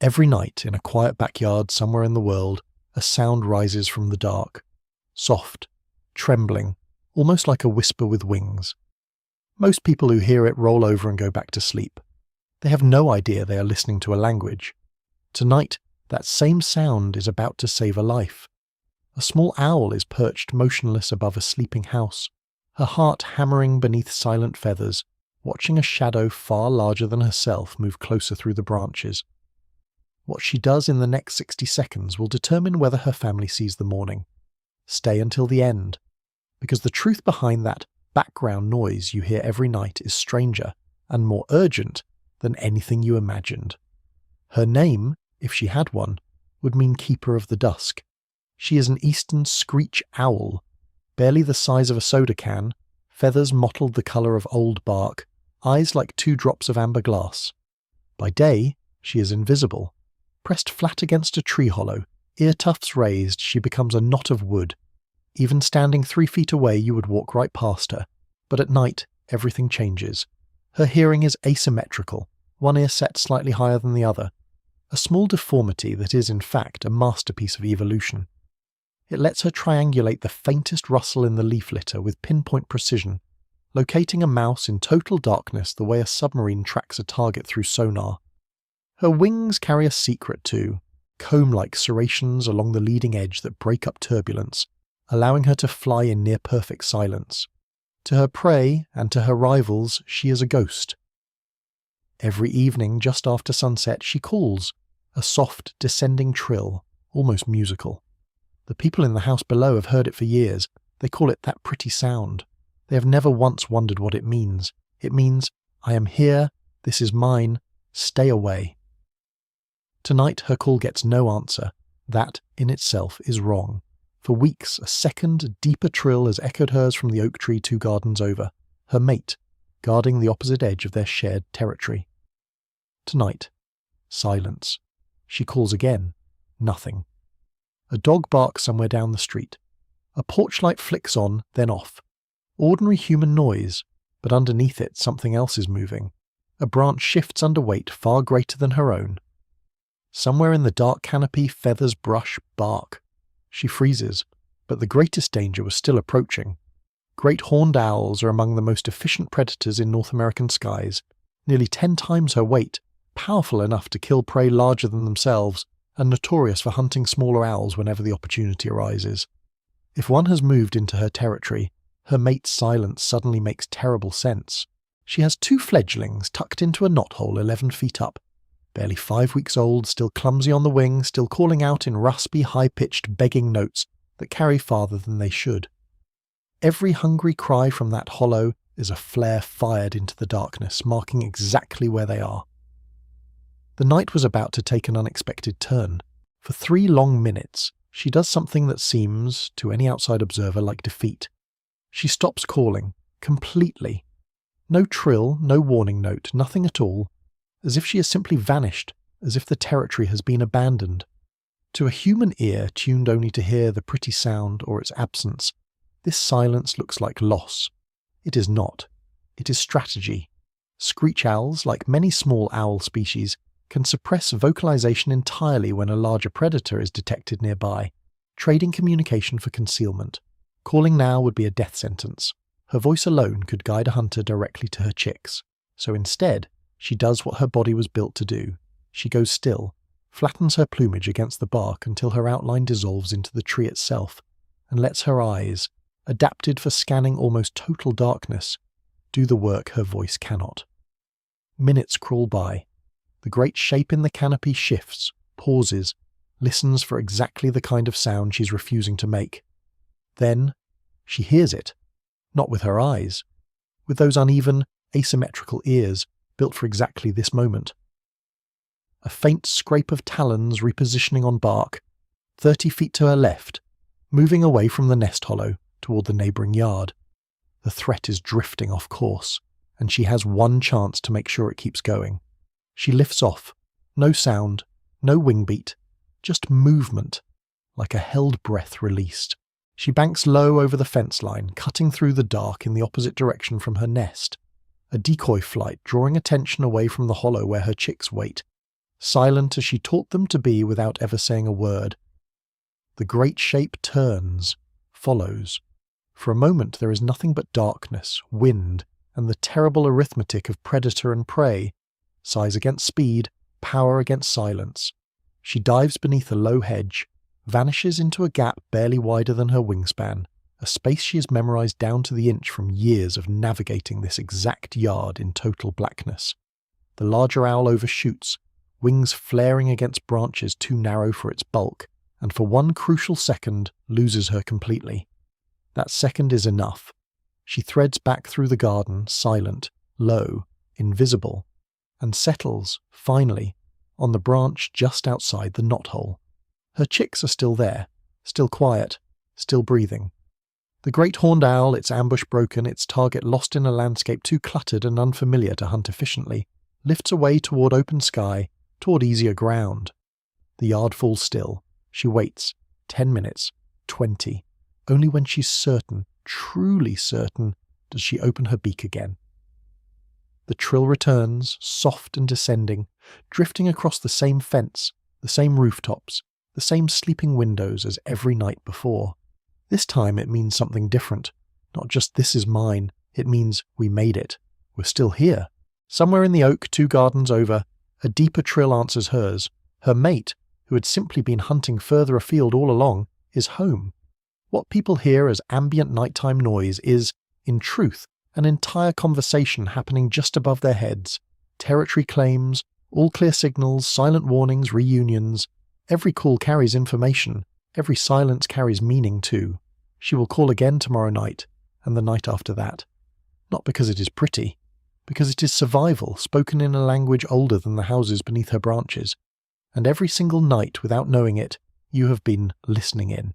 Every night in a quiet backyard somewhere in the world, a sound rises from the dark. Soft, trembling, almost like a whisper with wings. Most people who hear it roll over and go back to sleep. They have no idea they are listening to a language. Tonight, that same sound is about to save a life. A small owl is perched motionless above a sleeping house, her heart hammering beneath silent feathers, watching a shadow far larger than herself move closer through the branches. What she does in the next 60 seconds will determine whether her family sees the morning. Stay until the end, because the truth behind that background noise you hear every night is stranger and more urgent than anything you imagined. Her name, if she had one, would mean Keeper of the Dusk. She is an eastern screech owl, barely the size of a soda can, feathers mottled the colour of old bark, eyes like 2 drops of amber glass. By day, she is invisible. Pressed flat against a tree hollow, ear tufts raised, she becomes a knot of wood. Even standing 3 feet away, you would walk right past her. But at night, everything changes. Her hearing is asymmetrical, one ear set slightly higher than the other. A small deformity that is, in fact, a masterpiece of evolution. It lets her triangulate the faintest rustle in the leaf litter with pinpoint precision, locating a mouse in total darkness the way a submarine tracks a target through sonar. Her wings carry a secret too, comb-like serrations along the leading edge that break up turbulence, allowing her to fly in near-perfect silence. To her prey and to her rivals, she is a ghost. Every evening, just after sunset, she calls, a soft, descending trill, almost musical. The people in the house below have heard it for years. They call it that pretty sound. They have never once wondered what it means. It means, I am here, this is mine, stay away. Tonight her call gets no answer. That, in itself, is wrong. For weeks, a second, deeper trill has echoed hers from the oak tree 2 gardens over, her mate, guarding the opposite edge of their shared territory. Tonight, silence. She calls again. Nothing. A dog barks somewhere down the street. A porch light flicks on, then off. Ordinary human noise, but underneath it something else is moving. A branch shifts under weight far greater than her own. Somewhere in the dark canopy, feathers brush, bark. She freezes, but the greatest danger was still approaching. Great horned owls are among the most efficient predators in North American skies, nearly 10 times her weight, powerful enough to kill prey larger than themselves, and notorious for hunting smaller owls whenever the opportunity arises. If one has moved into her territory, her mate's silence suddenly makes terrible sense. She has 2 fledglings tucked into a knothole 11 feet up, barely 5 weeks old, still clumsy on the wing, still calling out in raspy, high-pitched, begging notes that carry farther than they should. Every hungry cry from that hollow is a flare fired into the darkness, marking exactly where they are. The night was about to take an unexpected turn. For 3 long minutes, she does something that seems, to any outside observer, like defeat. She stops calling, completely. No trill, no warning note, nothing at all. As if she has simply vanished, as if the territory has been abandoned. To a human ear tuned only to hear the pretty sound or its absence, this silence looks like loss. It is not. It is strategy. Screech owls, like many small owl species, can suppress vocalization entirely when a larger predator is detected nearby, trading communication for concealment. Calling now would be a death sentence. Her voice alone could guide a hunter directly to her chicks. So instead, she does what her body was built to do. She goes still, flattens her plumage against the bark until her outline dissolves into the tree itself, and lets her eyes, adapted for scanning almost total darkness, do the work her voice cannot. Minutes crawl by. The great shape in the canopy shifts, pauses, listens for exactly the kind of sound she's refusing to make. Then, she hears it. Not with her eyes. With those uneven, asymmetrical ears, built for exactly this moment. A faint scrape of talons repositioning on bark, 30 feet to her left, moving away from the nest hollow toward the neighbouring yard. The threat is drifting off course, and she has one chance to make sure it keeps going. She lifts off, no sound, no wing beat, just movement, like a held breath released. She banks low over the fence line, cutting through the dark in the opposite direction from her nest. A decoy flight drawing attention away from the hollow where her chicks wait. silent as she taught them to be without ever saying a word. The great shape turns, follows. For a moment there is nothing but darkness, wind, and the terrible arithmetic of predator and prey, size against speed, power against silence. She dives beneath a low hedge, vanishes into a gap barely wider than her wingspan, a space she has memorized down to the inch from years of navigating this exact yard in total blackness. The larger owl overshoots, wings flaring against branches too narrow for its bulk, and for one crucial second loses her completely. That second is enough. She threads back through the garden, silent, low, invisible, and settles, finally, on the branch just outside the knothole. Her chicks are still there, still quiet, still breathing. The great horned owl, its ambush broken, its target lost in a landscape too cluttered and unfamiliar to hunt efficiently, lifts away toward open sky, toward easier ground. The yard falls still. She waits. 10 minutes. 20. Only when she's certain, truly certain, does she open her beak again. The trill returns, soft and descending, drifting across the same fence, the same rooftops, the same sleeping windows as every night before. This time it means something different. Not just this is mine, it means we made it. We're still here. Somewhere in the oak 2 gardens over, a deeper trill answers hers. Her mate, who had simply been hunting further afield all along, is home. What people hear as ambient nighttime noise is, in truth, an entire conversation happening just above their heads. Territory claims, all clear signals, silent warnings, reunions. Every call carries information. Every silence carries meaning too. She will call again tomorrow night, and the night after that. Not because it is pretty, because it is survival spoken in a language older than the houses beneath her branches. And every single night, without knowing it, you have been listening in.